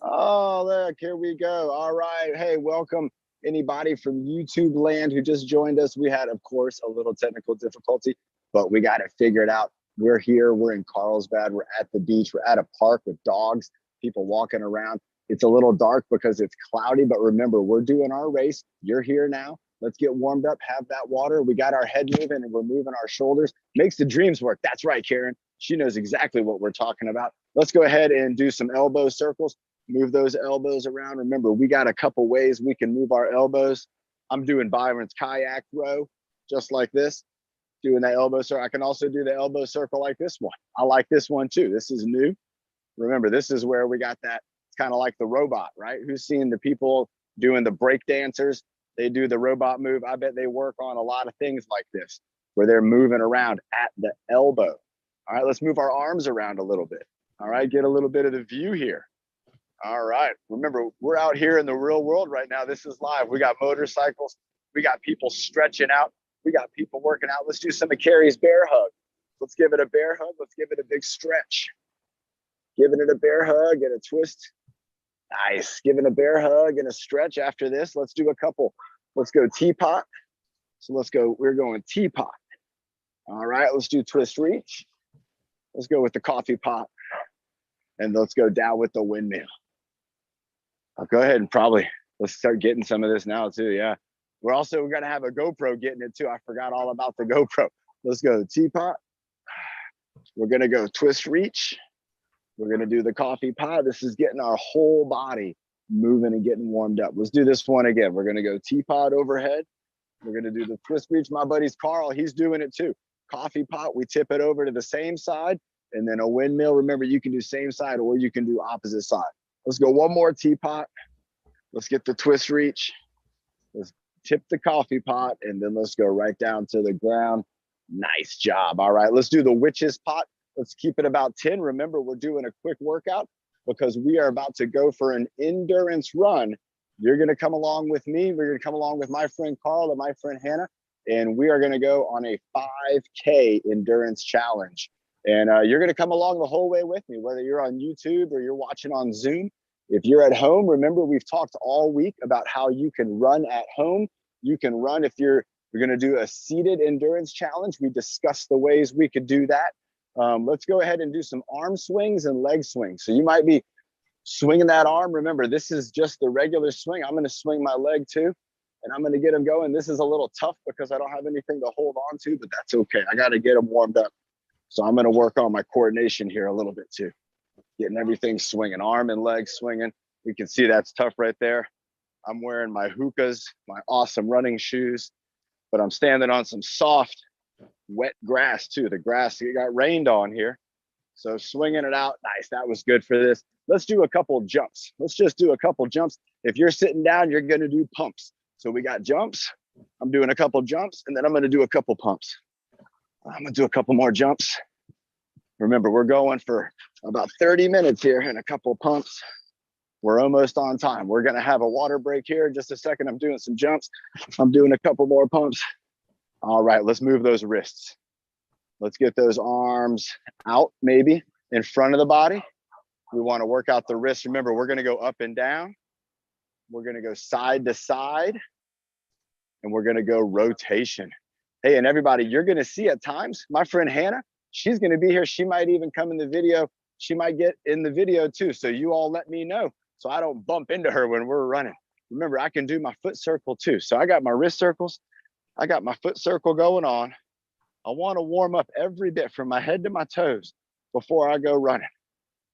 Oh, look, here we go. All right. Hey, welcome anybody from YouTube land who just joined us. We had, of course, a little technical difficulty, but we got it figured out. We're here. We're in Carlsbad. We're at the beach. We're at a park with dogs, people walking around. It's a little dark because it's cloudy, but remember, we're doing our race. You're here now. Let's get warmed up, have that water. We got our head moving and we're moving our shoulders. Makes the dreams work. That's right, Karen. She knows exactly what we're talking about. Let's go ahead and do some elbow circles. Move those elbows around. Remember, we got a couple ways we can move our elbows. I'm doing Byron's kayak row, just like this, doing that elbow circle. I can also do the elbow circle like this one. I like this one too. This is new. Remember, this is where we got that. It's kind of like the robot, right? Who's seen the people doing the break dancers? They do the robot move. I bet they work on a lot of things like this, where they're moving around at the elbow. All right, let's move our arms around a little bit. All right, get a little bit of the view here. All right. Remember, we're out here in the real world right now. This is live. We got motorcycles. We got people stretching out. We got people working out. Let's do some of Carrie's bear hug. Let's give it a bear hug. Let's give it a big stretch. Giving it a bear hug and a twist. Nice. Giving a bear hug and a stretch after this. Let's do a couple. Let's go teapot. So let's go. We're going teapot. All right. Let's do twist reach. Let's go with the coffee pot. And let's go down with the windmill. I'll go ahead and let's start getting some of this now too. Yeah. We're going to have a GoPro getting it too. I forgot all about the GoPro. Let's go teapot. We're going to go twist reach. We're going to do the coffee pot. This is getting our whole body moving and getting warmed up. Let's do this one again. We're going to go teapot overhead. We're going to do the twist reach. My buddy's Carl, he's doing it too. Coffee pot, we tip it over to the same side. And then a windmill. Remember, you can do same side or you can do opposite side. Let's go one more teapot. Let's get the twist reach. Let's tip the coffee pot and then let's go right down to the ground. Nice job. All right, let's do the witch's pot. Let's keep it about 10. Remember, we're doing a quick workout because we are about to go for an endurance run. You're going to come along with me. We're going to come along with my friend Carl and my friend Hannah, and we are going to go on a 5K endurance challenge. And you're going to come along the whole way with me, whether you're on YouTube or you're watching on Zoom. If you're at home, remember, we've talked all week about how you can run at home. You can run if we're going to do a seated endurance challenge. We discussed the ways we could do that. Let's go ahead and do some arm swings and leg swings. So you might be swinging that arm. Remember, this is just the regular swing. I'm going to swing my leg too, and I'm going to get them going. This is a little tough because I don't have anything to hold on to, but that's okay. I got to get them warmed up. So I'm going to work on my coordination here a little bit too. Getting everything swinging, arm and leg swinging. You can see that's tough right there. I'm wearing my hookahs, my awesome running shoes, but I'm standing on some soft, wet grass too. The grass, it got rained on here. So swinging it out, nice. That was good for this. Let's do a couple of jumps. Let's just do a couple jumps. If you're sitting down, you're going to do pumps. So we got jumps. I'm doing a couple jumps, and then I'm going to do a couple pumps. I'm going to do a couple more jumps. Remember, we're going for about 30 minutes here and a couple pumps. We're almost on time. We're going to have a water break here in just a second. I'm doing some jumps. I'm doing a couple more pumps. All right, let's move those wrists. Let's get those arms out, maybe in front of the body. We want to work out the wrists. Remember, we're going to go up and down. We're going to go side to side. And we're going to go rotation. Hey, and everybody, you're going to see at times, my friend Hannah, she's going to be here. She might even come in the video. She might get in the video too. So you all let me know so I don't bump into her when we're running. Remember, I can do my foot circle too. So I got my wrist circles. I got my foot circle going on. I want to warm up every bit from my head to my toes before I go running.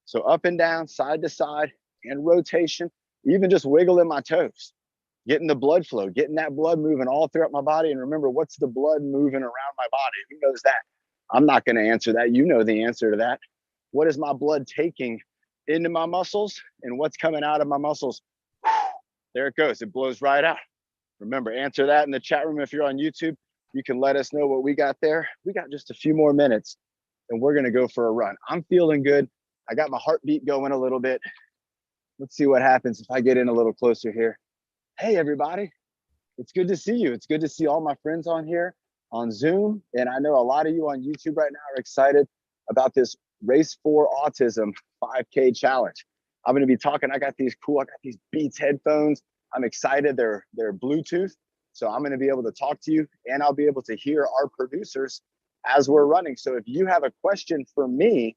So up and down, side to side, and rotation, even just wiggling my toes, getting the blood flow, getting that blood moving all throughout my body. And remember, what's the blood moving around my body? Who knows that? I'm not going to answer that. You know the answer to that. What is my blood taking into my muscles and what's coming out of my muscles? There it goes. It blows right out. Remember, answer that in the chat room. If you're on YouTube, you can let us know what we got there. We got just a few more minutes and we're going to go for a run. I'm feeling good. I got my heartbeat going a little bit. Let's see what happens if I get in a little closer here. Hey, everybody. It's good to see you. It's good to see all my friends on here on Zoom. And I know a lot of you on YouTube right now are excited about this Race for Autism 5K challenge. I'm going to be talking. I got these Beats headphones. I'm excited. They're Bluetooth. So I'm going to be able to talk to you, and I'll be able to hear our producers as we're running. So if you have a question for me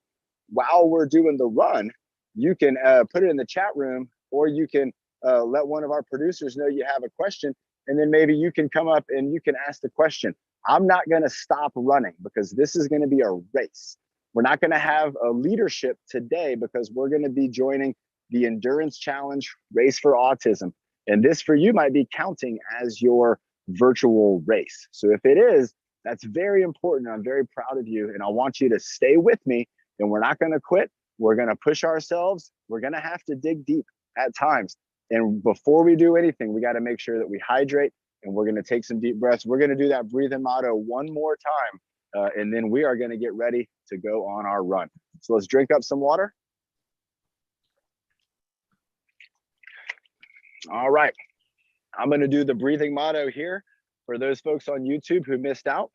while we're doing the run, you can put it in the chat room, or you can let one of our producers know you have a question, and then maybe you can come up and you can ask the question. I'm not going to stop running because this is going to be a race. We're not going to have a leadership today because we're going to be joining the Endurance Challenge Race for Autism. And this for you might be counting as your virtual race. So if it is, that's very important. I'm very proud of you. And I want you to stay with me, and we're not going to quit. We're going to push ourselves. We're going to have to dig deep at times. And before we do anything, we got to make sure that we hydrate, and we're going to take some deep breaths. We're going to do that breathing motto one more time. And then we are going to get ready to go on our run. So let's drink up some water. All right. I'm going to do the breathing motto here for those folks on YouTube who missed out.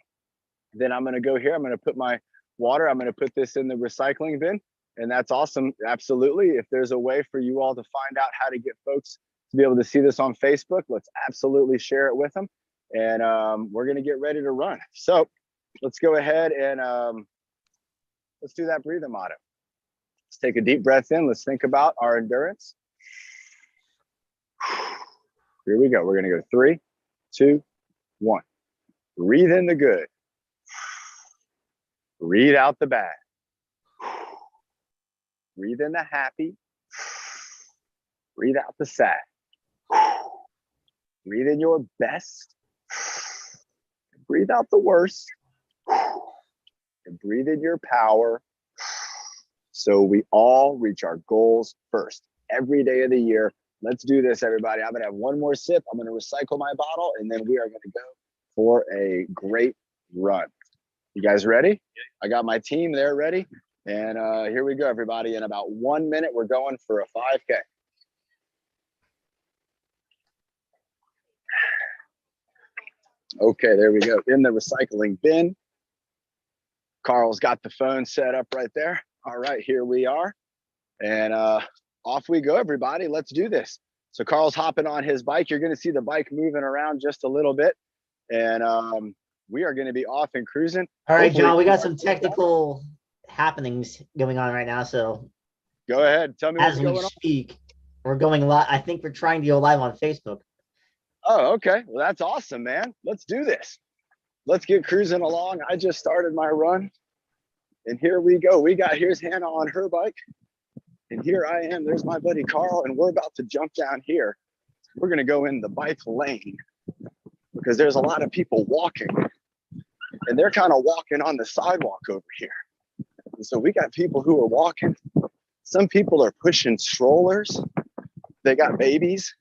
Then I'm going to go here. I'm going to put my water. I'm going to put this in the recycling bin. And that's awesome. Absolutely. If there's a way for you all to find out how to get folks to be able to see this on Facebook, let's absolutely share it with them. And we're going to get ready to run. So let's go ahead and let's do that breathing motto. Let's take a deep breath in. Let's think about our endurance. Here we go. We're going to go 3, 2, 1. Breathe in the good. Breathe out the bad. Breathe in the happy. Breathe out the sad. Breathe in your best. Breathe out the worst. And breathe in your power. So we all reach our goals first every day of the year. Let's do this, everybody. I'm going to have one more sip. I'm going to recycle my bottle, and then we are going to go for a great run. You guys ready? I got my team there ready. And here we go, everybody. In about 1 minute, we're going for a 5K. Okay, there we go. In the recycling bin. Carl's got the phone set up right there. All right, here we are. And off we go, everybody. Let's do this. So Carl's hopping on his bike. You're going to see the bike moving around just a little bit. And we are going to be off and cruising. All right, John, we got some technical happenings going on right now. So go ahead. Tell me what's going on. As we speak, we're going live. I think we're trying to go live on Facebook. Oh, okay. Well, that's awesome, man. Let's do this. Let's get cruising along. I just started my run. And here we go. Here's Hannah on her bike. And here I am. There's my buddy Carl. And we're about to jump down here. We're going to go in the bike lane because there's a lot of people walking. And they're kind of walking on the sidewalk over here. And so we got people who are walking. Some people are pushing strollers. They got babies.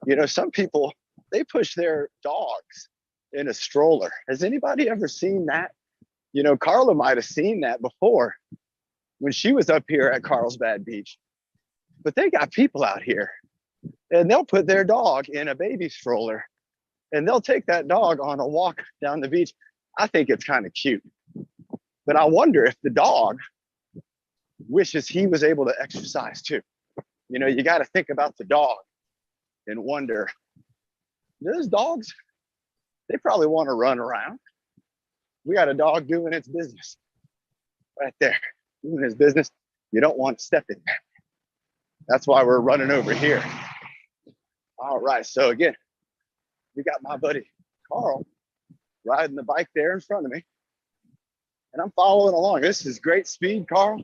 You know, some people, they push their dogs in a stroller. Has anybody ever seen that? You know, Carla might have seen that before when she was up here at Carlsbad Beach. But they got people out here, and they'll put their dog in a baby stroller, and they'll take that dog on a walk down the beach. I think it's kind of cute. But I wonder if the dog wishes he was able to exercise too. You know, you got to think about the dog and wonder, those dogs, they probably want to run around. We got a dog doing its business right there, doing his business. You don't want to step in there. That's why we're running over here. All right, so again, we got my buddy Carl riding the bike there in front of me, and I'm following along. This is great speed, Carl.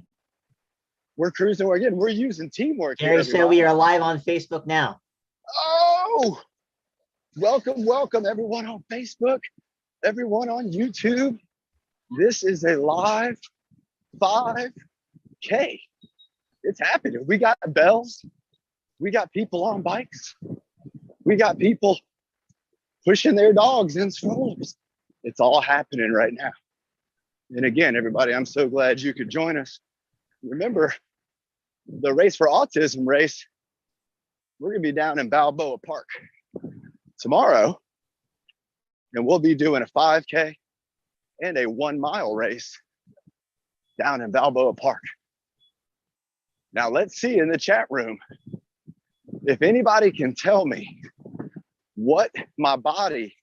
We're cruising. Again, we're using teamwork here. So we are live on Facebook now. Oh, welcome everyone on Facebook, everyone on YouTube. This is a live 5K. It's happening. We got bells. We got people on bikes. We got people pushing their dogs in strollers. It's all happening right now. And again, everybody, I'm so glad you could join us. Remember, the Race for Autism race, we're going to be down in Balboa Park tomorrow, and we'll be doing a 5K and a 1 mile race down in Balboa Park. Now let's see in the chat room if anybody can tell me what my body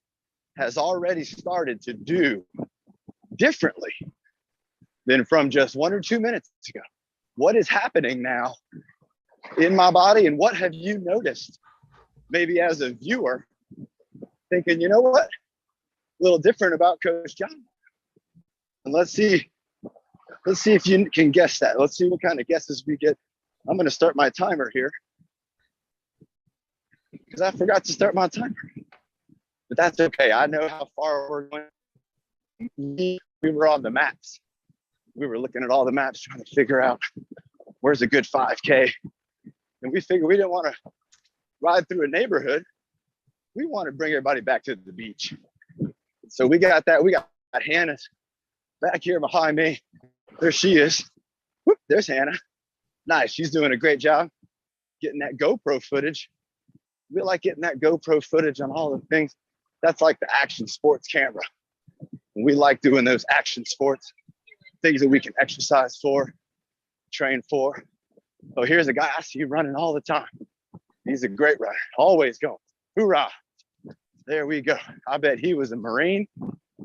has already started to do differently than from just 1 or 2 minutes ago. What is happening now in my body, and what have you noticed maybe as a viewer thinking, you know what, a little different about Coach John? And let's see if you can guess that. Let's see what kind of guesses we get. I'm going to start my timer here because I forgot to start my timer, but that's okay. I know how far we're going. We were on the maps. We were looking at all the maps trying to figure out where's a good 5K. And we figured we didn't want to ride through a neighborhood. We want to bring everybody back to the beach. So we got that. We got Hannah back here behind me. There she is. Whoop, there's Hannah. Nice. She's doing a great job getting that GoPro footage. We like getting that GoPro footage on all the things. That's like the action sports camera. And we like doing those action sports, things that we can exercise for, train for. Oh, here's a guy I see running all the time. He's a great runner, always going. Hoorah. There we go. I bet he was a Marine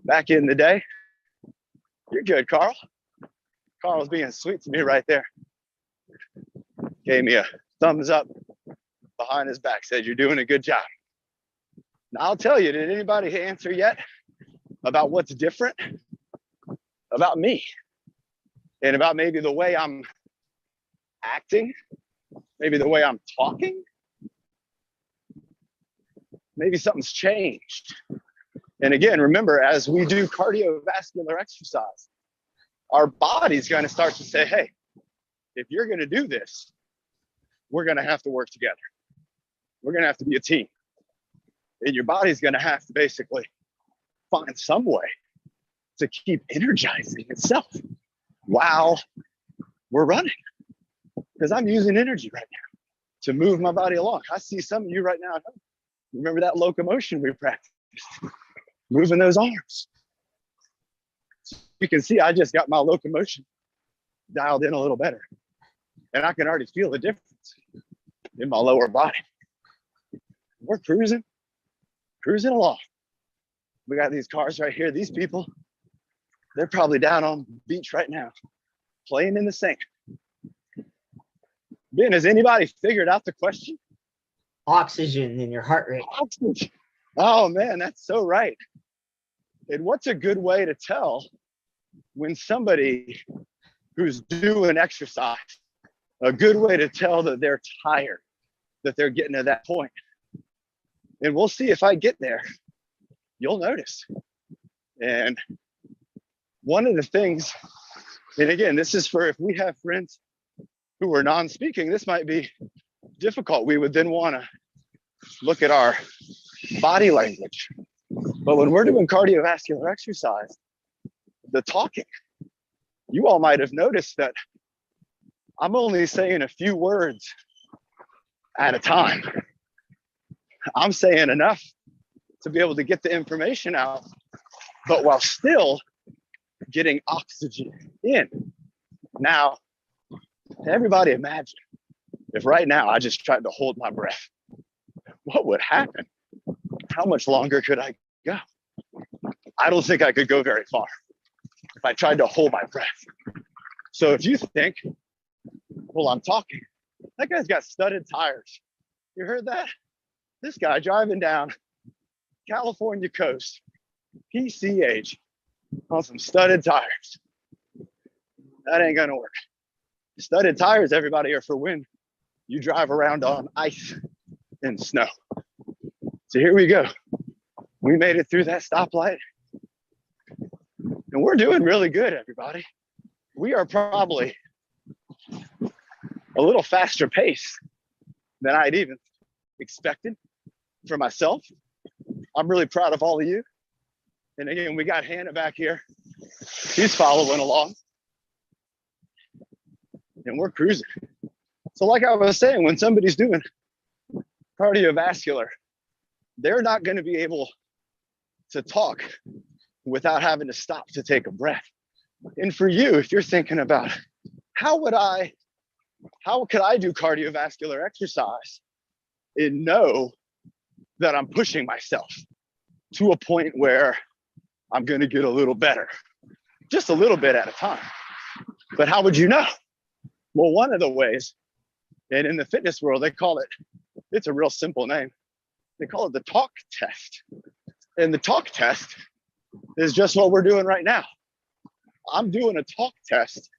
back in the day. You're good, Carl. Carl's being sweet to me right there. Gave me a thumbs up behind his back, said, you're doing a good job. Now, I'll tell you, did anybody answer yet about what's different about me and about maybe the way I'm acting, maybe the way I'm talking? Maybe something's changed. And again, remember, as we do cardiovascular exercise, our body's going to start to say, hey, if you're going to do this, we're going to have to work together. We're going to have to be a team. And your body's going to have to basically find some way to keep energizing itself while we're running. Because I'm using energy right now to move my body along. I see some of you right now at home. Remember that locomotion we practiced? Moving those arms. You can see I just got my locomotion dialed in a little better. And I can already feel the difference in my lower body. We're cruising along. We got these cars right here. These people, they're probably down on the beach right now, playing in the sand. Ben, has anybody figured out the question? Oxygen in your heart rate. Oxygen. Oh man, that's so right. And what's a good way to tell when somebody who's doing exercise, a good way to tell that they're tired, that they're getting to that point? And we'll see if I get there, you'll notice. And one of the things, and again, this is for if we have friends who are non-speaking, this might be difficult. We would then want to look at our body language. But when we're doing cardiovascular exercise, the talking, you all might have noticed that I'm only saying a few words at a time. I'm saying enough to be able to get the information out, but while still getting oxygen in. Now, everybody imagine if right now I just tried to hold my breath, what would happen? How much longer could I go? I don't think I could go very far if I tried to hold my breath. So if you think, well, I'm talking, that guy's got studded tires. You heard that? This guy driving down California coast, PCH, on some studded tires. That ain't gonna work. Studded tires, everybody, are for when you drive around on ice and snow. So here we go. We made it through that stoplight. And we're doing really good, everybody. We are probably a little faster pace than I'd even expected for myself. I'm really proud of all of you. And again, we got Hannah back here. She's following along. And we're cruising. So like I was saying, when somebody's doing cardiovascular, they're not going to be able to talk without having to stop to take a breath. And for you, if you're thinking about how would I How could I do cardiovascular exercise and know that I'm pushing myself to a point where I'm going to get a little better, just a little bit at a time? But how would you know? Well, one of the ways, and in the fitness world, they call it, it's a real simple name. They call it the talk test. And the talk test is just what we're doing right now. I'm doing a talk test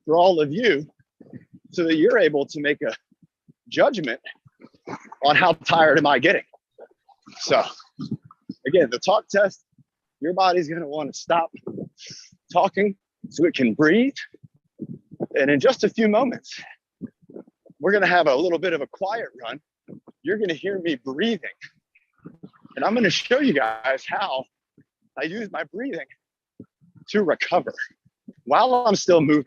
for all of you so that you're able to make a judgment on how tired am I getting. So again, the talk test, your body's going to want to stop talking so it can breathe. And in just a few moments, we're going to have a little bit of a quiet run. You're going to hear me breathing. And I'm going to show you guys how I use my breathing to recover while I'm still moving.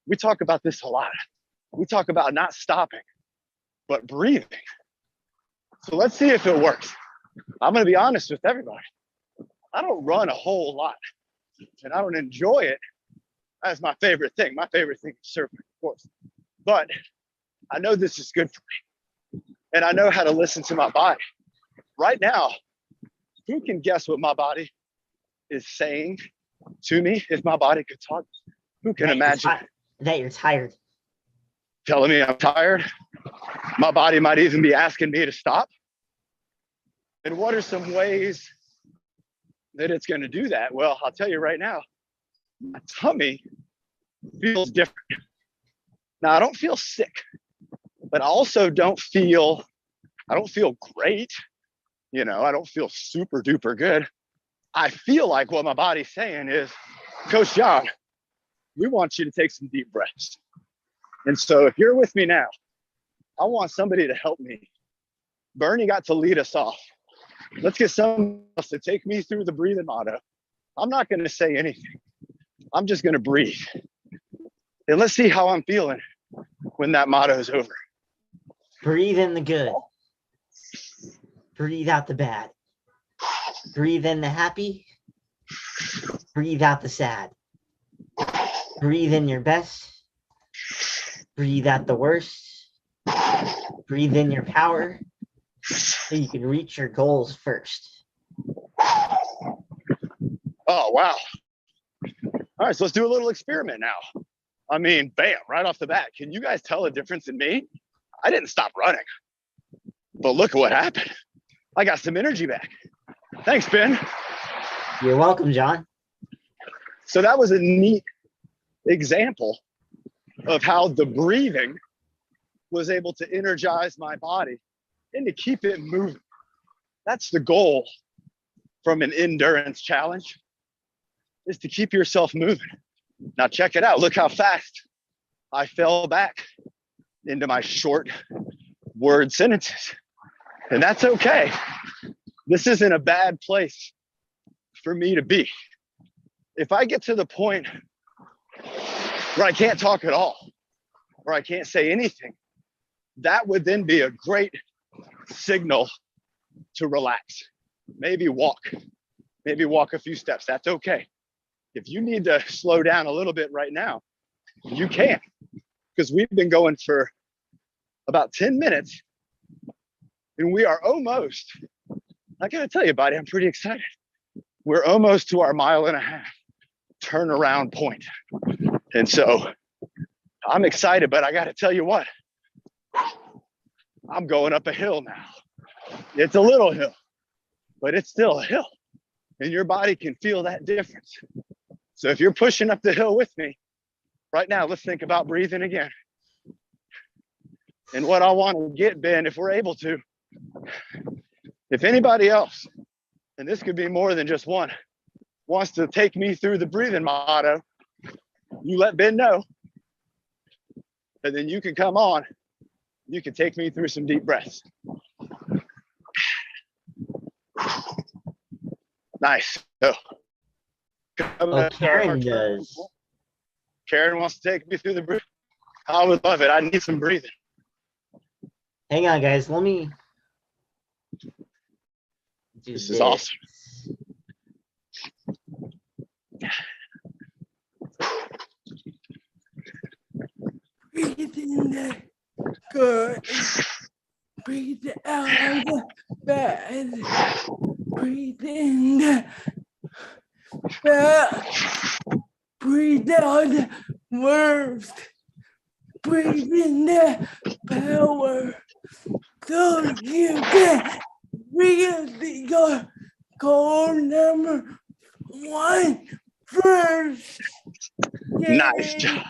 We talk about this a lot. We talk about not stopping, but breathing. So let's see if it works. I'm going to be honest with everybody. I don't run a whole lot, and I don't enjoy it as my favorite thing. My favorite thing is surfing, of course. But I know this is good for me, and I know how to listen to my body. Right now, who can guess what my body is saying to me if my body could talk? Who can imagine that you're tired? Telling me I'm tired. My body might even be asking me to stop. And what are some ways that it's going to do that? Well, I'll tell you right now, my tummy feels different. Now, I don't feel sick, but I also don't feel great. You know, I don't feel super duper good. I feel like what my body's saying is, Coach John, we want you to take some deep breaths. And so if you're with me now, I want somebody to help me. Bernie got to lead us off. Let's get someone else to take me through the breathing motto. I'm not going to say anything. I'm just going to breathe. And let's see how I'm feeling when that motto is over. Breathe in the good. Breathe out the bad. Breathe in the happy. Breathe out the sad. Breathe in your best. Breathe out the worst. Breathe in your power so you can reach your goals first. Oh, wow. All right, so let's do a little experiment now. I mean, bam, right off the bat. Can you guys tell a difference in me? I didn't stop running, but look at what happened. I got some energy back. Thanks, Ben. You're welcome, John. So that was a neat example of how the breathing was able to energize my body and to keep it moving. That's the goal from an endurance challenge, is to keep yourself moving. Now check it out. Look how fast I fell back into my short word sentences. And that's okay. This isn't a bad place for me to be. If I get to the point where I can't talk at all, or I can't say anything, that would then be a great signal to relax. Maybe walk a few steps. That's okay. If you need to slow down a little bit right now, you can, because we've been going for about 10 minutes and we are almost, I gotta tell you, buddy, I'm pretty excited. We're almost to our 1.5 mile turnaround point. And so I'm excited, but I gotta tell you what, I'm going up a hill now. It's a little hill, but it's still a hill. And your body can feel that difference. So if you're pushing up the hill with me, right now, let's think about breathing again. And what I want to get, Ben, if we're able to, if anybody else, and this could be more than just one, wants to take me through the breathing motto, you let Ben know, and then you can come on. You can take me through some deep breaths. Nice. So, Karen does. Karen wants to take me through the breath. I would love it. I need some breathing. Hang on, guys. Let me do this. Is awesome. Breathe in good. Breathe out bad. Breathe in bad. Breathe out worst. Breathe in power. So you can really go goal number 1 first. Nice job.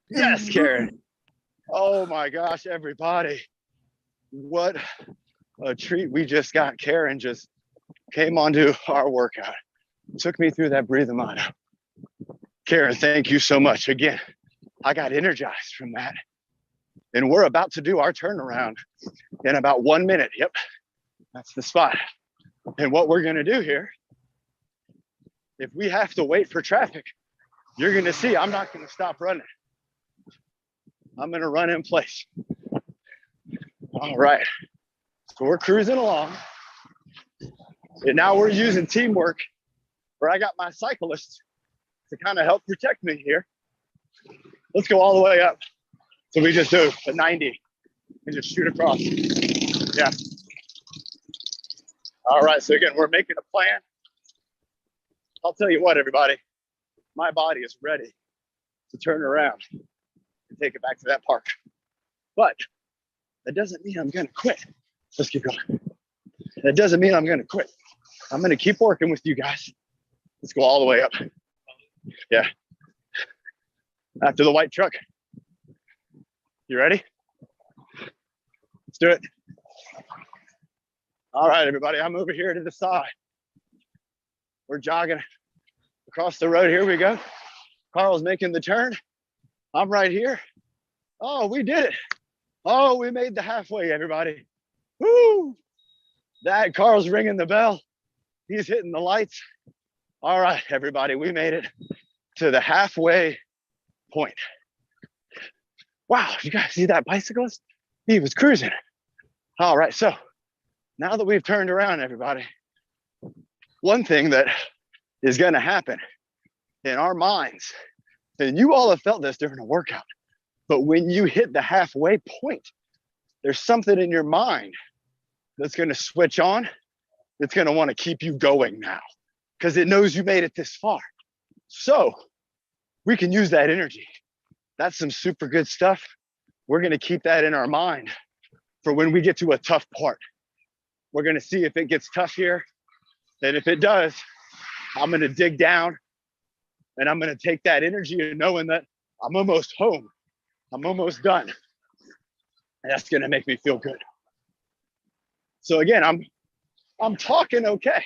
Yes, Karen. Oh my gosh, everybody. What a treat we just got. Karen just came onto our workout, took me through that breathing mano. Karen, thank you so much. Again, I got energized from that. And we're about to do our turnaround in about 1 minute. Yep, that's the spot. And what we're gonna do here, if we have to wait for traffic, you're gonna see I'm not gonna stop running. I'm gonna run in place. All right, so we're cruising along. And now we're using teamwork where I got my cyclists to kind of help protect me here. Let's go all the way up. So we just do a 90 and just shoot across. Yeah. All right, so again, we're making a plan. I'll tell you what, everybody, my body is ready to turn around and take it back to that park. But that doesn't mean I'm gonna quit. Let's keep going. That doesn't mean I'm gonna quit. I'm gonna keep working with you guys. Let's go all the way up. Yeah. After the white truck. You ready? Let's do it. All right, everybody, I'm over here to the side. We're jogging across the road. Here we go. Carl's making the turn. I'm right here. Oh, we did it. Oh, we made the halfway, everybody. Woo! That Carl's ringing the bell. He's hitting the lights. All right, everybody, we made it to the halfway point. Wow, you guys see that bicyclist? He was cruising. All right, so now that we've turned around, everybody, one thing that is gonna happen in our minds, and you all have felt this during a workout, but when you hit the halfway point, there's something in your mind that's gonna switch on. It's gonna wanna keep you going now because it knows you made it this far. So we can use that energy. That's some super good stuff. We're gonna keep that in our mind for when we get to a tough part. We're gonna see if it gets tough here. And if it does, I'm gonna dig down and I'm gonna take that energy and knowing that I'm almost home. I'm almost done. And that's gonna make me feel good. So again, I'm talking okay.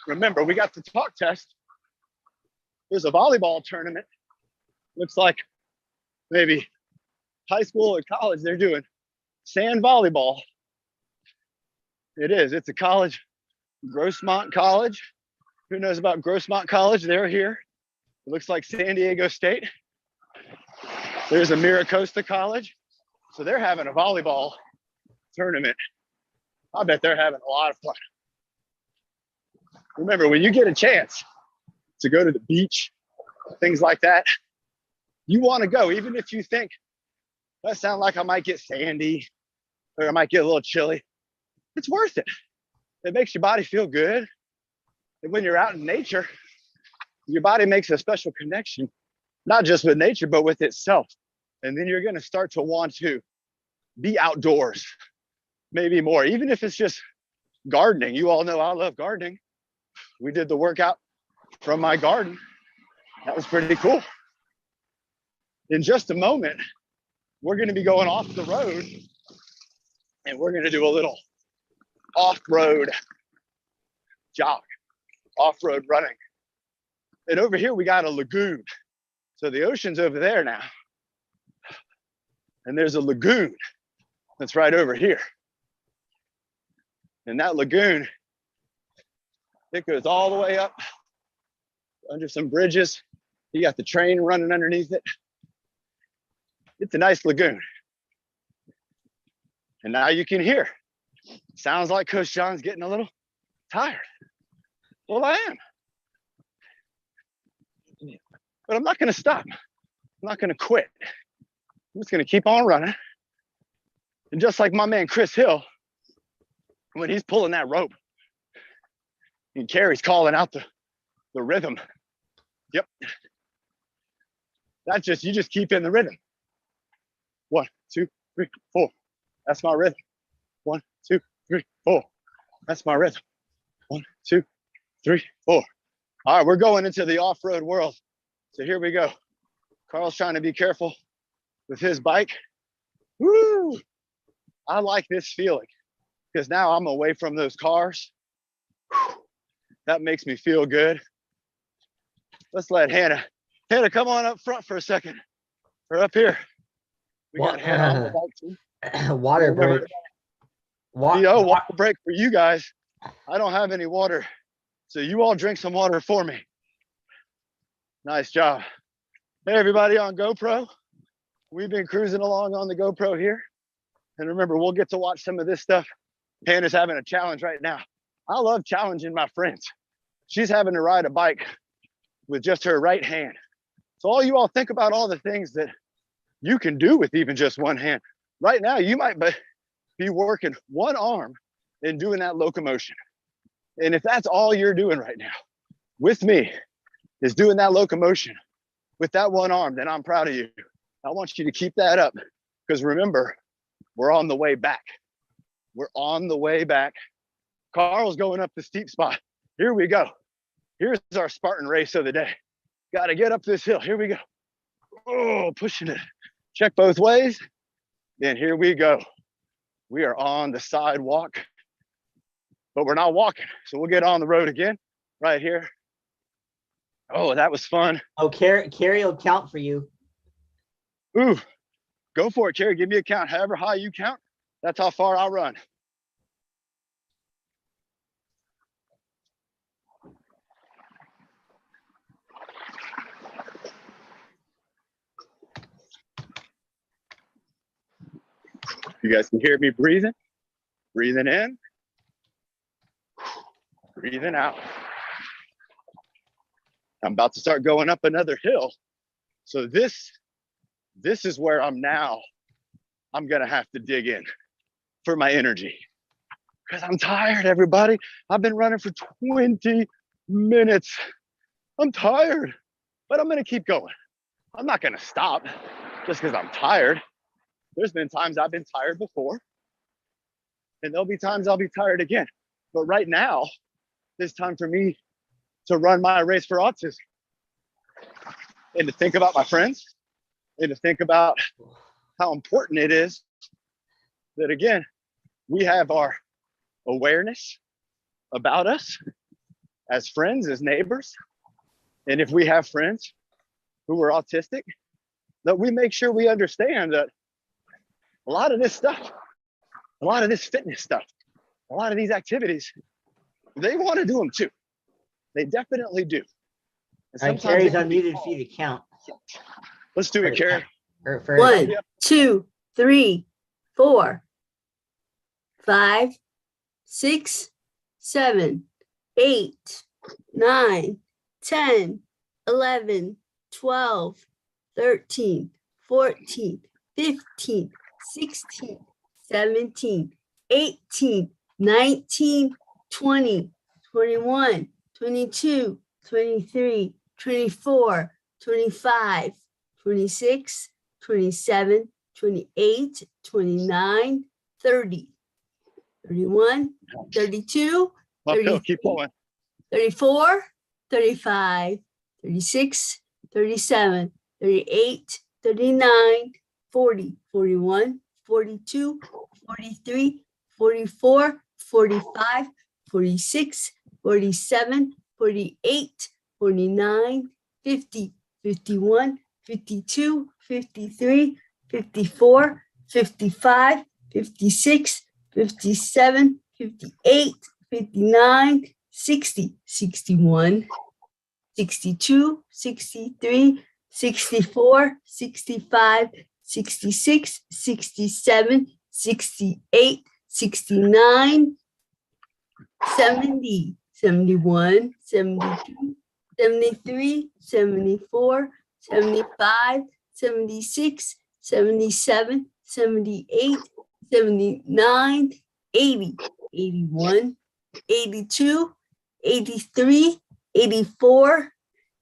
Remember, we got the talk test. There's a volleyball tournament. Looks like maybe high school or college, they're doing sand volleyball. It is, it's a college, Grossmont College. Who knows about Grossmont College? They're here. It looks like San Diego State. There's a Miracosta College. So they're having a volleyball tournament. I bet they're having a lot of fun. Remember, when you get a chance to go to the beach, things like that, you want to go, even if you think that sounds like I might get sandy or I might get a little chilly. It's worth it. It makes your body feel good. And when you're out in nature, your body makes a special connection, not just with nature, but with itself. And then you're going to start to want to be outdoors, maybe more, even if it's just gardening. You all know I love gardening. We did the workout from my garden. That was pretty cool. In just a moment, we're going to be going off the road and we're going to do a little off-road jog, off-road running. And over here, we got a lagoon. So the ocean's over there now. And there's a lagoon that's right over here. And that lagoon, it goes all the way up under some bridges. You got the train running underneath it. It's a nice lagoon. And now you can hear. Sounds like Coach John's getting a little tired. Well, I am. But I'm not going to stop. I'm not going to quit. I'm just gonna keep on running. And just like my man Chris Hill, when he's pulling that rope and Carrie's calling out the rhythm. Yep. That's just, you just keep in the rhythm. 1, 2, 3, 4. That's my rhythm. 1, 2, 3, 4. That's my rhythm. 1, 2, 3, 4. All right, we're going into the off-road world. So here we go. Carl's trying to be careful with his bike. Woo! I like this feeling because now I'm away from those cars. Whew. That makes me feel good. Let's let Hannah come on up front for a second. Or up here. We got Hannah on the bike too. Water break. Water break for you guys. I don't have any water. So you all drink some water for me. Nice job. Hey, everybody on GoPro. We've been cruising along on the GoPro here. And remember, we'll get to watch some of this stuff. Hannah's having a challenge right now. I love challenging my friends. She's having to ride a bike with just her right hand. So all you all think about all the things that you can do with even just one hand. Right now, you might be working one arm and doing that locomotion. And if that's all you're doing right now with me is doing that locomotion with that one arm, then I'm proud of you. I want you to keep that up because remember, we're on the way back. We're on the way back. Carl's going up the steep spot. Here we go. Here's our Spartan race of the day. Got to get up this hill. Here we go. Oh, pushing it. Check both ways. Then here we go. We are on the sidewalk, but we're not walking. So we'll get on the road again right here. Oh, that was fun. Oh, Carrie will count for you. Ooh, go for it, Carrie. Give me a count. However high you count, that's how far I'll run. You guys can hear me breathing. Breathing in. Breathing out. I'm about to start going up another hill. So this is where I'm gonna have to dig in for my energy. Because I'm tired, everybody. I've been running for 20 minutes. I'm tired, but I'm gonna keep going. I'm not gonna stop just because I'm tired. There's been times I've been tired before, and there'll be times I'll be tired again. But right now, it's time for me to run my race for autism and to think about my friends and to think about how important it is that, again, we have our awareness about us as friends, as neighbors. And if we have friends who are autistic, that we make sure we understand that a lot of this stuff, a lot of this fitness stuff, a lot of these activities, they want to do them too. They definitely do. And Carrie's unmuted for you to count. Let's do it, Carrie. 1, 2, 3, 4, 5, 6, 7, 8, 9, 10, 11, 12, 13, 14, 15, 16, 17, 18, 19, 20, 21, 22, 23, 24, 25, 26, 27, 28, 29, 30, 31, 32, Uphill, keep going. 34, 35, 36, 37, 38, 39, 40, 41, 42, 43, 44, 45, 46, 47, 48, 49, 50, 51, 52, 53, 54, 55, 56, 57, 58, 59, 60, 61, 62, 63, 64, 65, 66, 67, 68, 69, 70, 71, 72, 73, 74, 75, 76, 77, 78, 79, 80, 81, 82, 83, 84,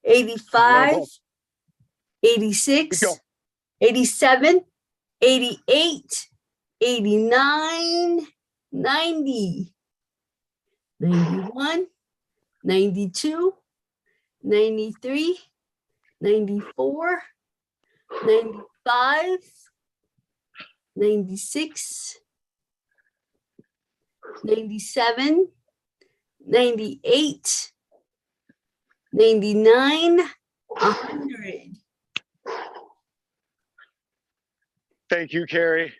85, 86, 87, 88, 89, 90, 91, 92, 93, 94, 95, 96, 97, 98, 99, 100. Thank you, Carrie.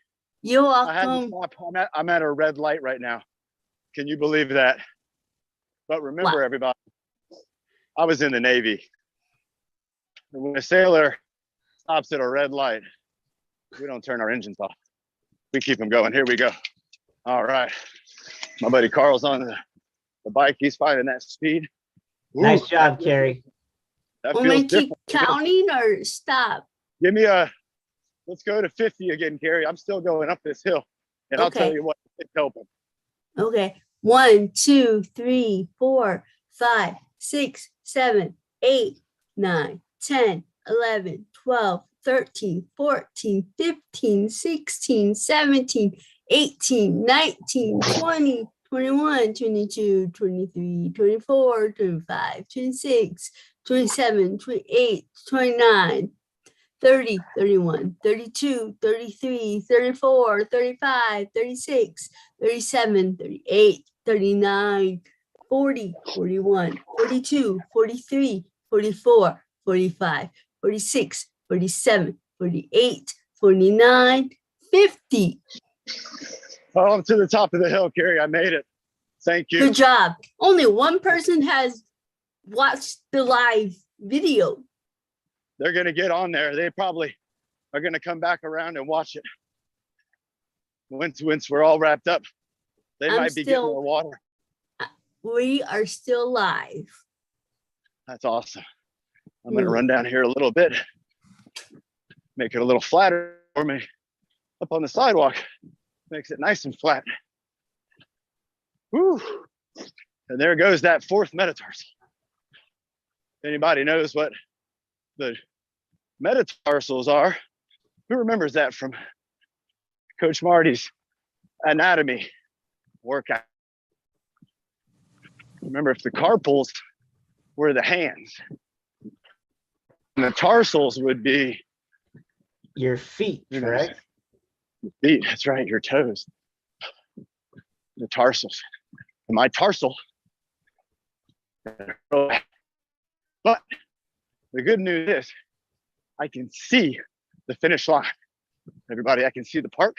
You're I had to welcome. stop. I'm at a red light right now. Can you believe that? But remember, Wow. everybody, I was in the Navy. When a sailor stops at a red light, we don't turn our engines off. We keep them going. Here we go. All right. My buddy Carl's on the bike. He's finding that speed. Ooh, Nice job, Carrie. that Want feels me to keep different. counting or stop? Give me let's go to 50 again, Carrie. I'm still going up this hill. And I'll tell Okay. you what, it's helping. Okay. 1, 2, 3, 4, 5, 6, 7, 8, 9, 10, 11, 12, 13, 14, 15, 16, 17, 18, 19, 20, 21, 22, 23, 24, 25, 26, 27, 28, 29, 30, 31, 32, 33, 34, 35, 36, 37, 38, 39, 40, 41, 42, 43, 44, 45, 46, 47, 48, 49, 50. Oh, I'm to the top of the hill, Carrie. I made it. Thank you. Good job. Only one person has watched the live video. They're going to get on there. They probably are going to come back around and watch it. Once we're all wrapped up, they I'm might be getting still- more water. We are still live. That's awesome. I'm going to run down here a little bit, make it a little flatter for me. Up on the sidewalk, makes it nice and flat. Woo. And there goes that fourth metatarsal. Anybody knows what the metatarsals are? Who remembers that from Coach Marty's anatomy workout? Remember, if the carpals were the hands, and the tarsals would be Your feet, correct? feet. That's right, your toes. The tarsals. And my tarsal. But the good news is I can see the finish line. Everybody, I can see the park.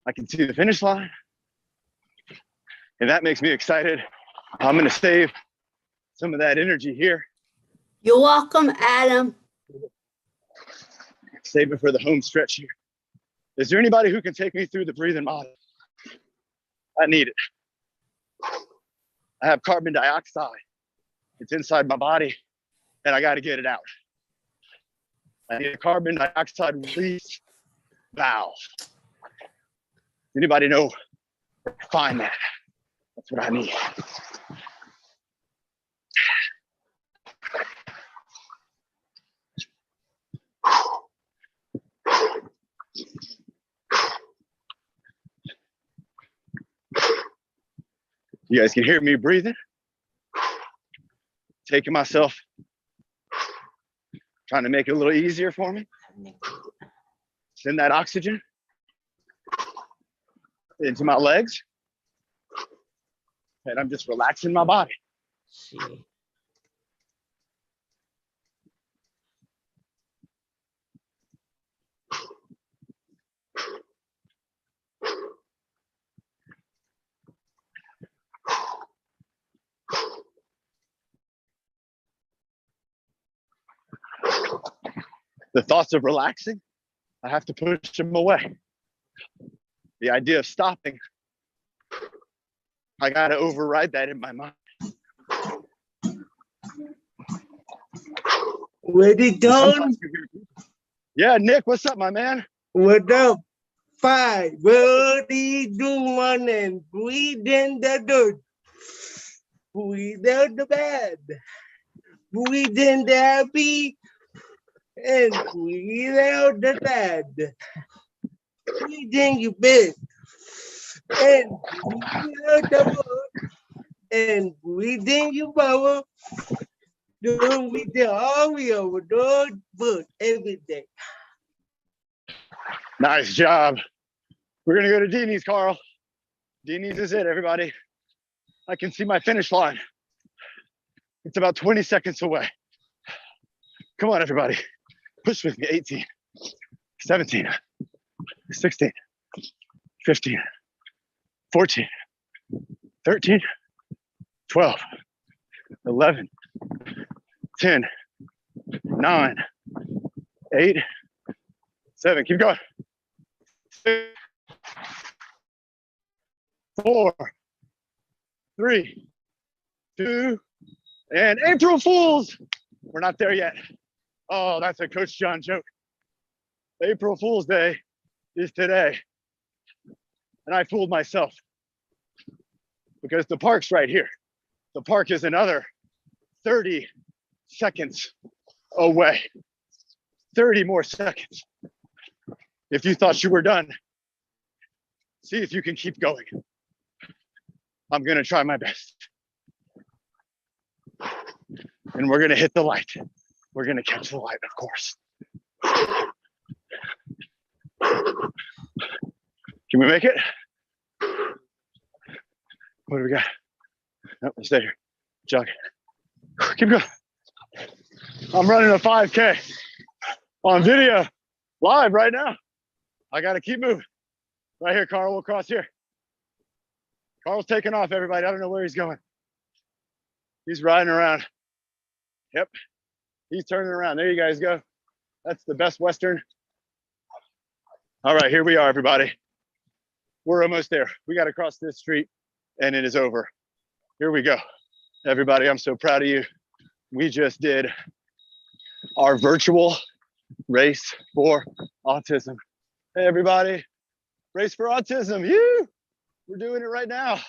I can see the finish line. And that makes me excited. I'm going to save some of that energy here. You're welcome, Adam. Save it for the home stretch here. Is there anybody who can take me through the breathing model? I need it. I have carbon dioxide. It's inside my body, and I got to get it out. I need a carbon dioxide release valve. Anybody know where to find that? That's what I need. You guys can hear me breathing. Taking myself, trying to make it a little easier for me. Send that oxygen into my legs. And I'm just relaxing my body. See. The thoughts of relaxing, I have to push them away. The idea of stopping, I got to override that in my mind. Let it down. Sometimes you hear people Yeah, Nick, what's up, my man? What up? 5, early do morning, breathe in the dirt, breathe out the bed, breathe in the happy, and breathe out the sad. Breathe in your bed, and breathe out the boat, and breathe in your power. Don't be the army of a dog, but every day. Nice job. We're gonna go to Deanie's, Carl. Deanie's is it, everybody. I can see my finish line. It's about 20 seconds away. Come on, everybody. Push with me. 18, 17, 16, 15, 14, 13, 12, 11, 10, 9, 8, 7. Keep going. 6, 4, 3, 2, and April Fools. We're not there yet. Oh, that's a Coach John joke. April Fool's Day is today. And I fooled myself because the park's right here. The park is another 30 seconds away. 30 more seconds. If you thought you were done, see if you can keep going. I'm gonna try my best. And we're gonna hit the light. We're gonna catch the light, of course. Can we make it? What do we got? Nope, stay here. Jog. Keep going. I'm running a 5K on video, live right now. I gotta keep moving. Right here, Carl, we'll cross here. Carl's taking off, everybody. I don't know where he's going. He's riding around. Yep, he's turning around. There you guys go. That's the Best Western. All right, here we are, everybody. We're almost there. We got to cross this street and it is over. Here we go. Everybody, I'm so proud of you. We just did our virtual race for autism. Hey, everybody, race for autism. You, we're doing it right now.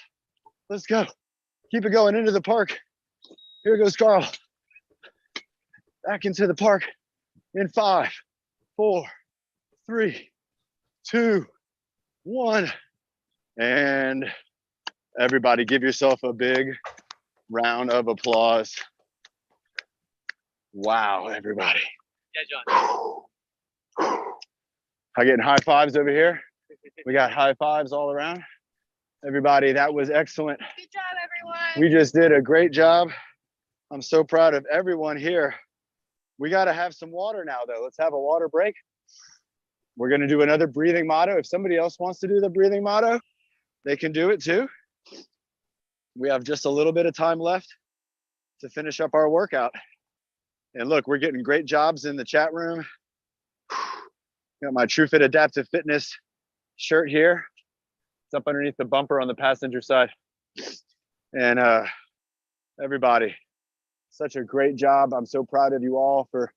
Let's go. Keep it going into the park. Here goes Carl. Back into the park in 5, 4, 3, 2, 1. And everybody give yourself a big round of applause. Wow, everybody. Yeah, John. I'm getting high fives over here. We got high fives all around. Everybody, that was excellent. Good job, everyone. We just did a great job. I'm so proud of everyone here. We got to have some water now, though. Let's have a water break. We're going to do another breathing motto. If somebody else wants to do the breathing motto, they can do it too. We have just a little bit of time left to finish up our workout. And look, we're getting great jobs in the chat room. Got my TrueFit Adaptive Fitness shirt here. It's up underneath the bumper on the passenger side. And everybody, such a great job. I'm so proud of you all for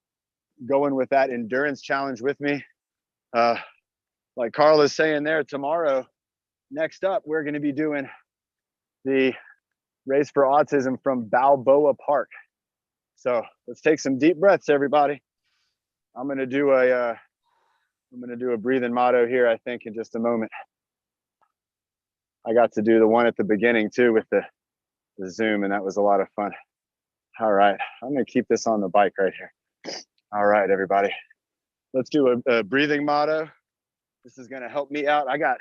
going with that endurance challenge with me. Like Carl is saying there, tomorrow, next up, we're going to be doing the Race for Autism from Balboa Park. So let's take some deep breaths, everybody. I'm going to do a breathing motto here, I think, in just a moment. I got to do the one at the beginning too with the Zoom, and that was a lot of fun. All right, I'm going to keep this on the bike right here. All right, everybody. Let's do a breathing motto. This is going to help me out. I got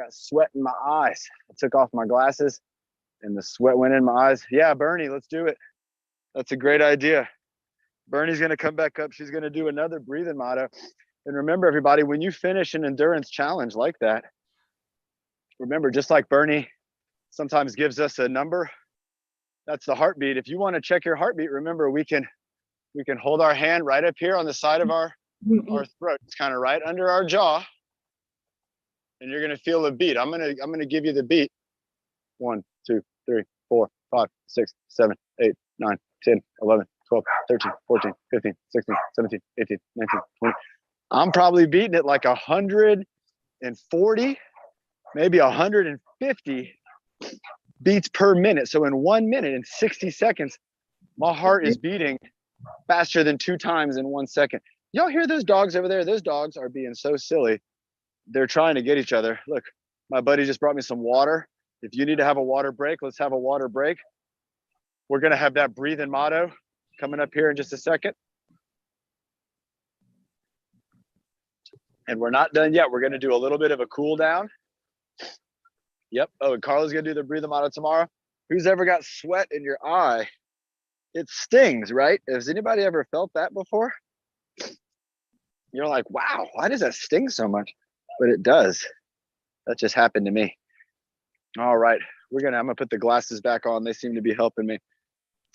sweat in my eyes. I took off my glasses and the sweat went in my eyes. Yeah, Bernie, let's do it. That's a great idea. Bernie's going to come back up. She's going to do another breathing motto. And remember, everybody, when you finish an endurance challenge like that, remember, just like Bernie sometimes gives us a number, that's the heartbeat. If you want to check your heartbeat, remember, we can hold our hand right up here on the side of our throat. It's kind of right under our jaw. And you're going to feel a beat. I'm going to give you the beat. 1, 2, 3, 4, 5, 6, 7, 8, 9, 10, 11, 12, 13, 14, 15, 16, 17, 18, 19, 20. I'm probably beating it like 140, maybe 150 beats per minute. So in 1 minute and 60 seconds, my heart is beating faster than 2 times in 1 second. Y'all hear those dogs over there? Those dogs are being so silly. They're trying to get each other. Look, my buddy just brought me some water. If you need to have a water break, let's have a water break. We're going to have that breathing motto coming up here in just a second. And we're not done yet. We're going to do a little bit of a cool down. Yep. Oh, and Carla's going to do the breathing motto tomorrow. Who's ever got sweat in your eye? It stings, right? Has anybody ever felt that before? You're like, wow, why does that sting so much? But it does. That just happened to me. All right, I'm gonna put the glasses back on. They seem to be helping me.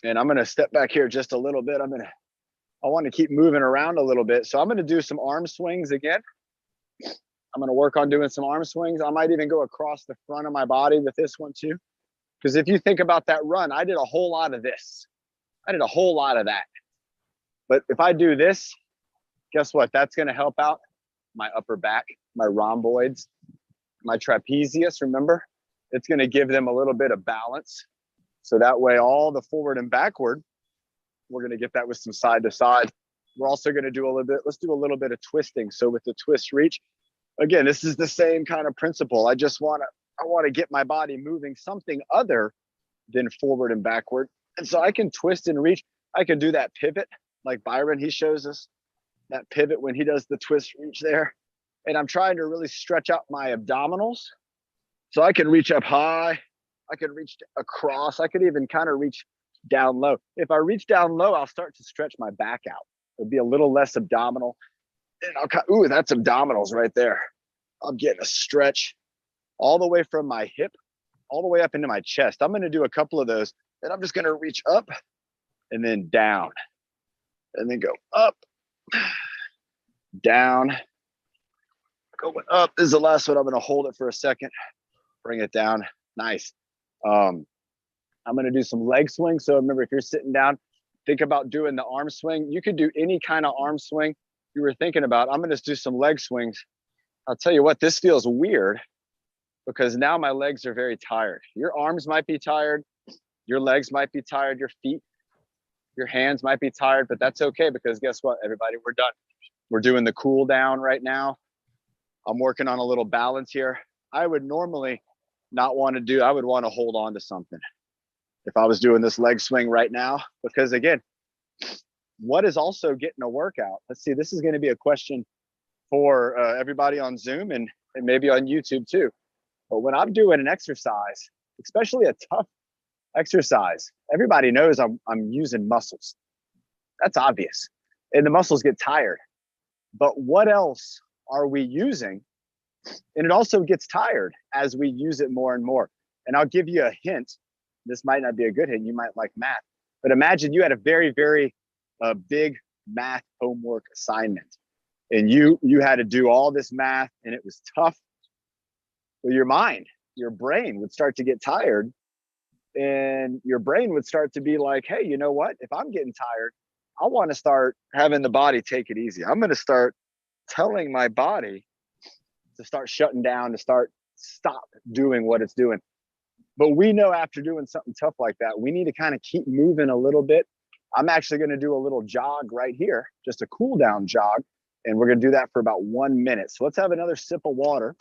And I'm gonna step back here just a little bit. I want to keep moving around a little bit. So I'm gonna do some arm swings again. I'm gonna work on doing some arm swings. I might even go across the front of my body with this one too. Because if you think about that run, I did a whole lot of this. I did a whole lot of that. But if I do this, guess what? That's gonna help out my upper back, my rhomboids, my trapezius, remember? It's gonna give them a little bit of balance. So that way, all the forward and backward, we're gonna get that with some side to side. We're also gonna do let's do a little bit of twisting. So with the twist reach, again, this is the same kind of principle. I wanna get my body moving something other than forward and backward. And so I can twist and reach. I can do that pivot like Byron, he shows us that pivot when he does the twist reach there. And I'm trying to really stretch out my abdominals. So I can reach up high, I can reach across, I could even kind of reach down low. If I reach down low, I'll start to stretch my back out. It'll be a little less abdominal. And ooh, that's abdominals right there. I'm getting a stretch all the way from my hip, all the way up into my chest. I'm gonna do a couple of those, and I'm just gonna reach up and then down, and then go up, down, going up. This is the last one. I'm gonna hold it for a second, bring it down. Nice. I'm gonna do some leg swings. So remember, if you're sitting down, think about doing the arm swing. You could do any kind of arm swing you were thinking about. I'm gonna do some leg swings. I'll tell you what, this feels weird because now my legs are very tired. Your arms might be tired, your legs might be tired, your feet, your hands might be tired, but that's okay because guess what, everybody, we're done. We're doing the cool down right now. I'm working on a little balance here. I would normally not want to do, I would want to hold on to something if I was doing this leg swing right now, because again, what is also getting a workout? Let's see, this is going to be a question for everybody on Zoom and maybe on YouTube too. But when I'm doing an exercise, especially a tough exercise, everybody knows I'm using muscles. That's obvious. And the muscles get tired. But what else are we using? And it also gets tired as we use it more and more. And I'll give you a hint. This might not be a good hint. You might like math. But imagine you had a very, very big math homework assignment. And you had to do all this math and it was tough. Well, your mind, your brain would start to get tired. And your brain would start to be like, hey, you know what? If I'm getting tired, I want to start having the body take it easy. I'm going to start telling my body to start shutting down, to stop doing what it's doing. But we know after doing something tough like that, we need to kind of keep moving a little bit. I'm actually going to do a little jog right here, just a cool down jog. And we're going to do that for about 1 minute. So let's have another sip of water.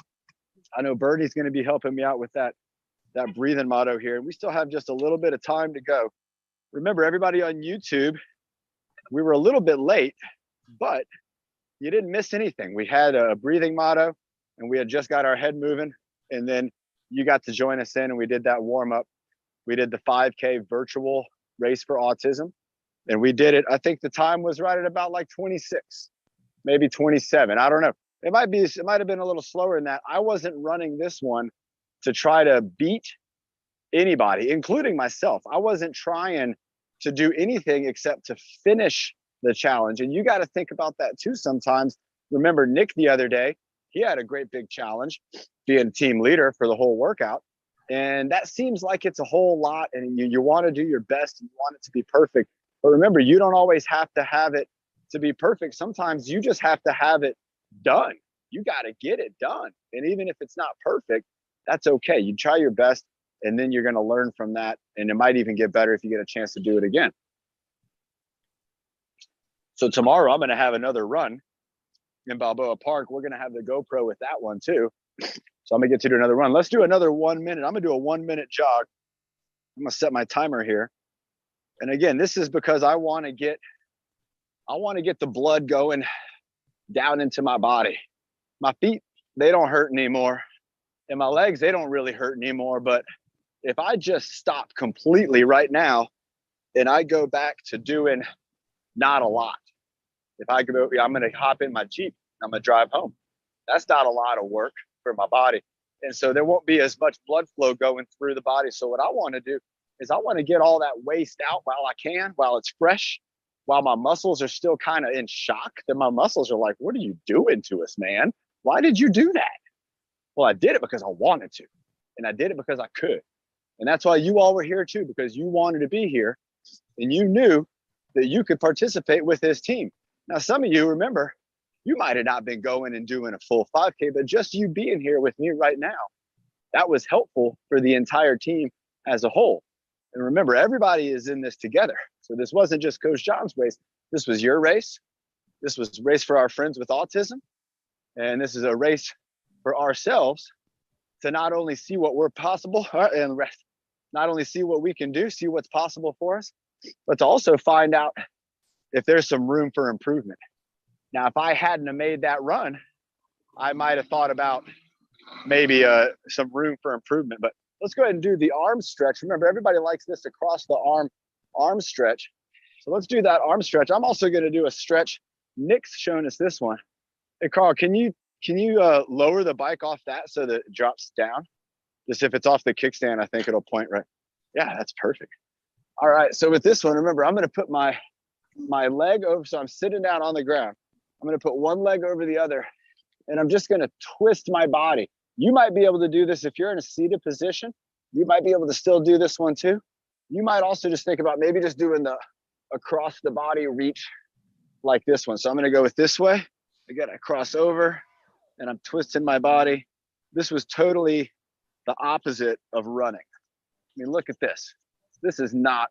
I know Birdie's going to be helping me out with that breathing motto here. We still have just a little bit of time to go. Remember, everybody on YouTube, we were a little bit late, but you didn't miss anything. We had a breathing motto and we had just got our head moving. And then you got to join us in and we did that warm up. We did the 5K virtual race for autism. And we did it, I think the time was right at about like 26, maybe 27. I don't know. It might have been a little slower than that. I wasn't running this one to try to beat anybody, including myself. I wasn't trying to do anything except to finish the challenge. And you got to think about that too sometimes. Remember Nick the other day, he had a great big challenge being team leader for the whole workout. And that seems like it's a whole lot and you want to do your best and you want it to be perfect. But remember, you don't always have to have it to be perfect. Sometimes you just have to have it done. You got to get it done. And even if it's not perfect, that's okay. You try your best, and then you're going to learn from that. And it might even get better if you get a chance to do it again. So tomorrow I'm going to have another run in Balboa Park. We're going to have the GoPro with that one too. So I'm going to get to do another run. Let's do another 1 minute. I'm going to do a 1 minute jog. I'm going to set my timer here. And again, this is because I want to get the blood going down into my body. My feet, they don't hurt anymore. And my legs, they don't really hurt anymore. But if I just stop completely right now and I go back to doing not a lot. If I go, I'm going to hop in my Jeep. I'm going to drive home. That's not a lot of work for my body. And so there won't be as much blood flow going through the body. So what I want to do is I want to get all that waste out while I can, while it's fresh, while my muscles are still kind of in shock. Then my muscles are like, what are you doing to us, man? Why did you do that? Well, I did it because I wanted to. And I did it because I could. And that's why you all were here too, because you wanted to be here and you knew that you could participate with this team. Now, some of you remember, you might have not been going and doing a full 5K, but just you being here with me right now, that was helpful for the entire team as a whole. And remember, everybody is in this together. So this wasn't just Coach John's race. This was your race. This was a race for our friends with autism. And this is a race for ourselves to not only see what we're possible and not only see what we can do, see what's possible for us, but to also find out if there's some room for improvement. Now, if I hadn't have made that run, I might have thought about maybe some room for improvement. But let's go ahead and do the arm stretch. Remember, everybody likes this across the arm stretch. So let's do that arm stretch. I'm also going to do a stretch. Nick's shown us this one. Hey, Carl, can you lower the bike off that so that it drops down? Just if it's off the kickstand, I think it'll point right. Yeah, that's perfect. All right. So with this one, remember, I'm going to put my leg over. So I'm sitting down on the ground. I'm going to put one leg over the other, and I'm just going to twist my body. You might be able to do this if you're in a seated position. You might be able to still do this one too. You might also just think about maybe just doing the across the body reach like this one. So I'm going to go with this way. Again, I cross over and I'm twisting my body. This was totally the opposite of running. I mean, look at this. This is not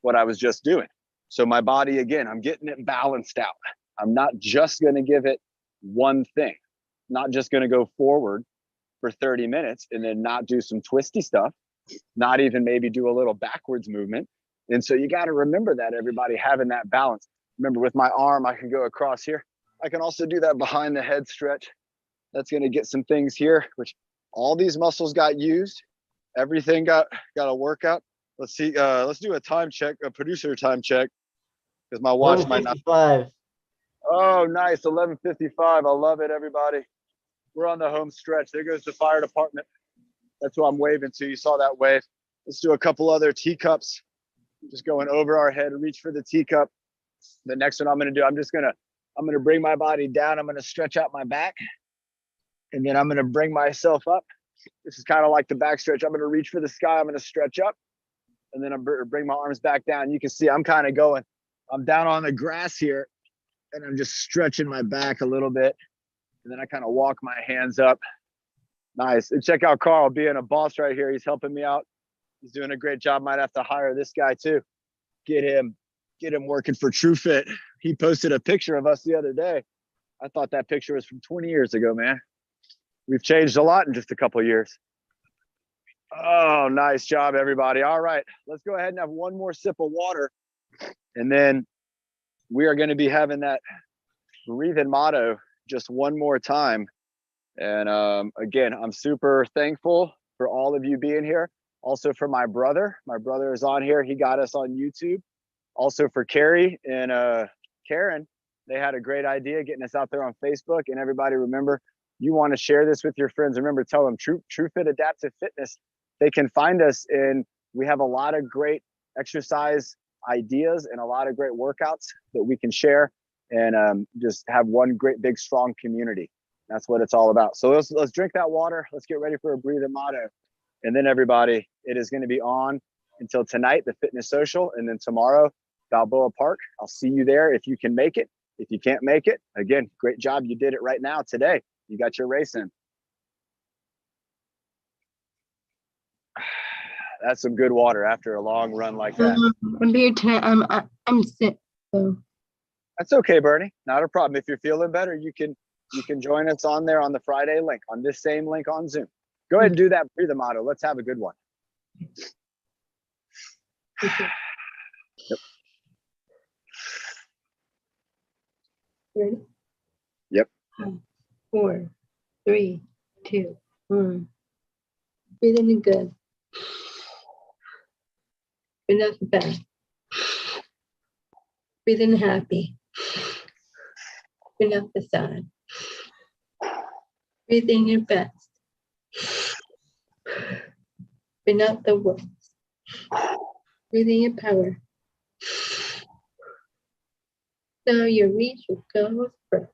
what I was just doing. So my body, again, I'm getting it balanced out. I'm not just going to give it one thing, not just going to go forward for 30 minutes and then not do some twisty stuff, not even maybe do a little backwards movement. And so you got to remember that, everybody, having that balance. Remember, with my arm, I can go across here. I can also do that behind the head stretch. That's going to get some things here, which all these muscles got used. Everything got a workout. Let's see. Let's do a time check, a producer time check, because my watch might not. 1:55. Oh, nice. 11:55. I love it, everybody. We're on the home stretch. There goes the fire department. That's who I'm waving to. You saw that wave. Let's do a couple other teacups. Just going over our head, reach for the teacup. The next one I'm going to do, I'm going to bring my body down. I'm going to stretch out my back. And then I'm going to bring myself up. This is kind of like the back stretch. I'm going to reach for the sky. I'm going to stretch up. And then I'm bring my arms back down. You can see I'm kind of going. I'm down on the grass here. And I'm just stretching my back a little bit. And then I kind of walk my hands up. Nice. And check out Carl being a boss right here. He's helping me out. He's doing a great job. Might have to hire this guy too. Get him working for TrueFit. He posted a picture of us the other day. I thought that picture was from 20 years ago, man. We've changed a lot in just a couple of years. Oh, nice job, everybody. All right, let's go ahead and have one more sip of water. And then we are going to be having that breathing motto just one more time. And again, I'm super thankful for all of you being here. Also for my brother. My brother is on here. He got us on YouTube. Also for Carrie and Karen. They had a great idea getting us out there on Facebook. And everybody, remember, you want to share this with your friends. Remember, tell them TrueFit Adaptive Fitness. They can find us in, we have a lot of great exercise ideas and a lot of great workouts that we can share and just have one great, big, strong community. That's what it's all about. So let's drink that water. Let's get ready for a breathing motto. And then everybody, it is going to be on until tonight, the fitness social. And then tomorrow, Balboa Park. I'll see you there if you can make it. If you can't make it, again, great job. You did it right now today. You got your race in. That's some good water after a long run like that. I'm here tonight. I'm sick. So. That's okay, Bernie. Not a problem. If you're feeling better, you can join us on there on the Friday link, on this same link on Zoom. Go ahead and do that. Breathe the motto. Let's have a good one. Okay. Yep. Ready? Yep. 4, 3, 2, 1. Breathing in good. Breathe out the bad. Breathe in happy. Breathe out the sad. Breathe in your best. Breathe out the worst. Breathe in your power. So your reach will go first.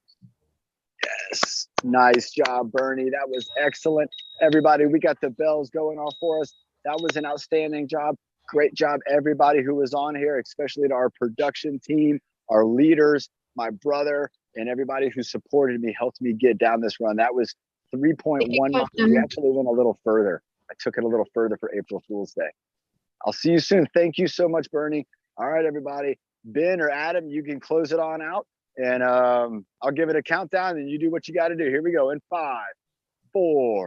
Yes. Nice job, Bernie. That was excellent. Everybody, we got the bells going off for us. That was an outstanding job. Great job, everybody who was on here, especially to our production team, our leaders, my brother, and everybody who supported me, helped me get down this run. That was 3.1 miles. We actually went a little further. I took it a little further for April Fool's Day. I'll see you soon. Thank you so much, Bernie. All right, everybody. Ben or Adam, you can close it on out. And I'll give it a countdown and you do what you got to do. Here we go in 5, 4,